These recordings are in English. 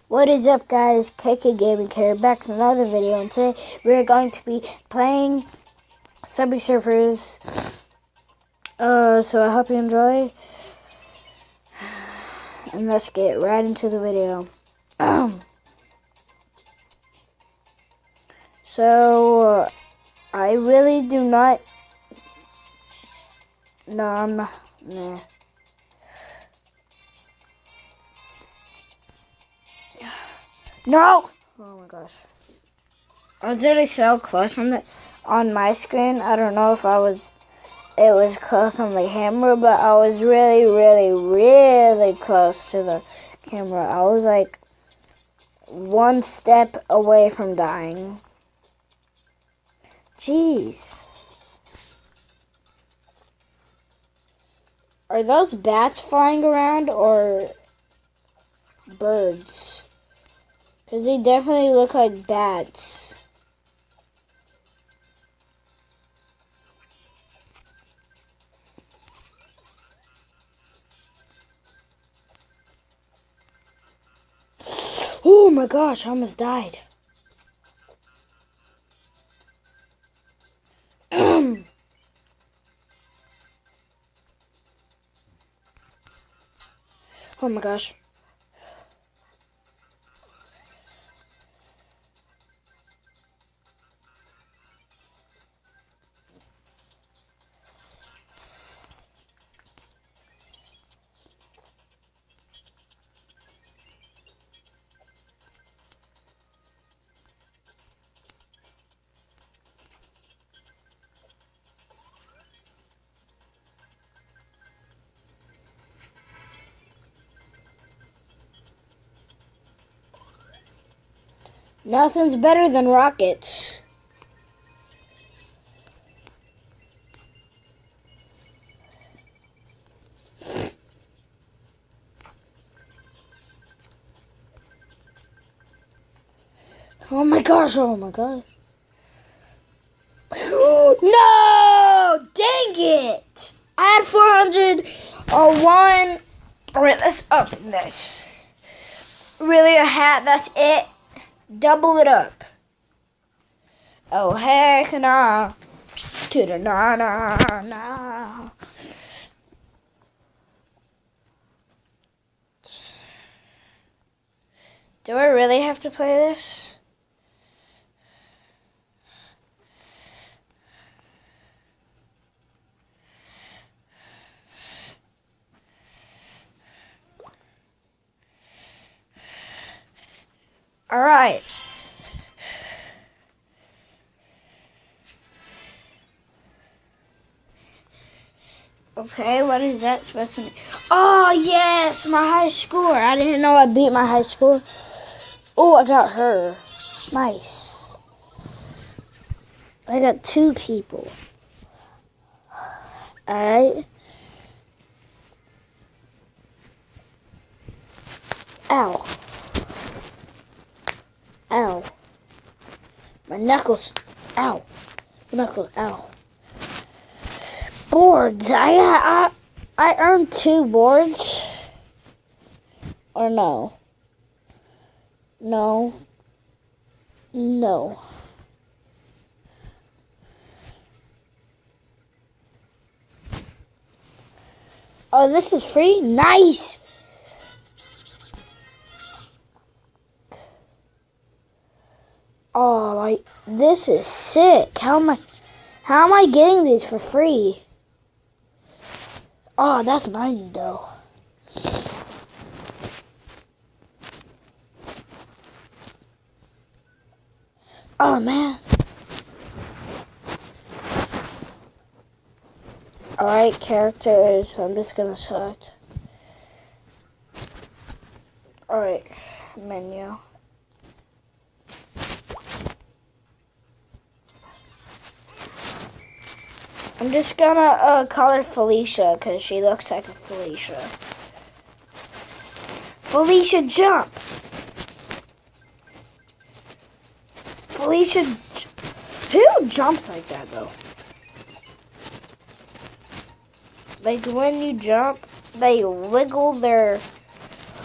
What is up, guys? KK Gaming here, back to another video, and today we're going to be playing Subway Surfers. So I hope you enjoy, and let's get right into the video. So I really do not. No, I'm not. Nah. No! Oh my gosh. I was really so close on my screen. I don't know if it was close on the camera, but I was really, really, really close to the camera. I was like one step away from dying. Jeez. Are those bats flying around or birds? Because they definitely look like bats. Oh my gosh, I almost died. Oh my gosh. Nothing's better than rockets. Oh my gosh, oh my gosh. No! Dang it! I had 401. Alright, let's open this. Really, a hat, that's it? Double it up. Oh, heck nah. To the nah. Do I really have to play this? All right. Okay, what is that supposed to mean? Oh, yes, my high score. I didn't know I beat my high score. Oh, I got her. Nice. I got 2 people. All right. Ow. Ow. My knuckles. Ow. My knuckles. Ow. Boards. I earned 2 boards. Or no. No. Oh, this is free? Nice. Oh, like, this is sick. How am I getting these for free? Oh, that's 90 though. Oh man. Alright, characters. I'm just gonna select. Alright, menu. I'm just gonna call her Felicia because she looks like a Felicia. Felicia, jump! Felicia, who jumps like that though? Like when you jump, they wiggle their,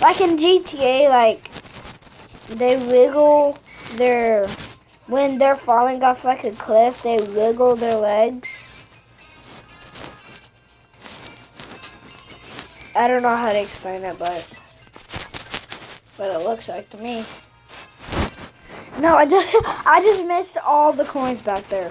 like in GTA, like they wiggle their, when they're falling off like a cliff, they wiggle their legs. I don't know how to explain it, but it looks like to me. No, I just missed all the coins back there.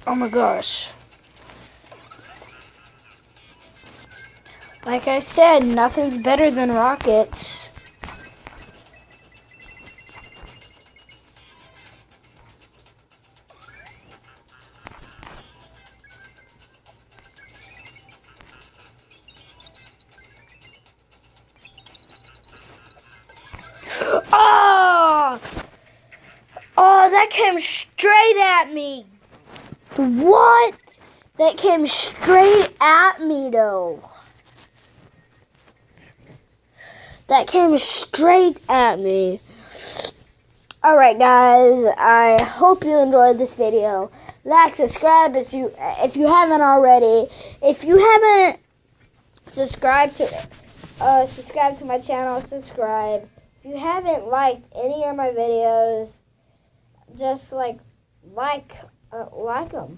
Oh my gosh. Like I said, nothing's better than rockets. Oh! Oh, that came straight at me. What? That came straight at me, though. That came straight at me. Alright, guys. I hope you enjoyed this video. Like, subscribe if you haven't already. If you haven't subscribed to my channel, subscribe. If you haven't liked any of my videos, just like them.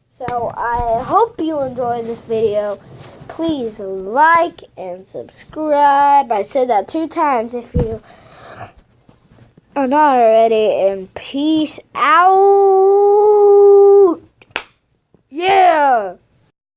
So I hope you enjoyed this video. Please like and subscribe. I said that 2 times if you are not already. And peace out. Yeah.